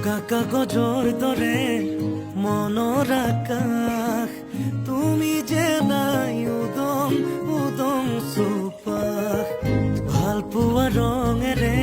বগা কাগজৰ দৰে মনৰ আকাশ তুমি যে নাই উদম উদম চৌপাশ ভাল পোৱা ৰঙেৰে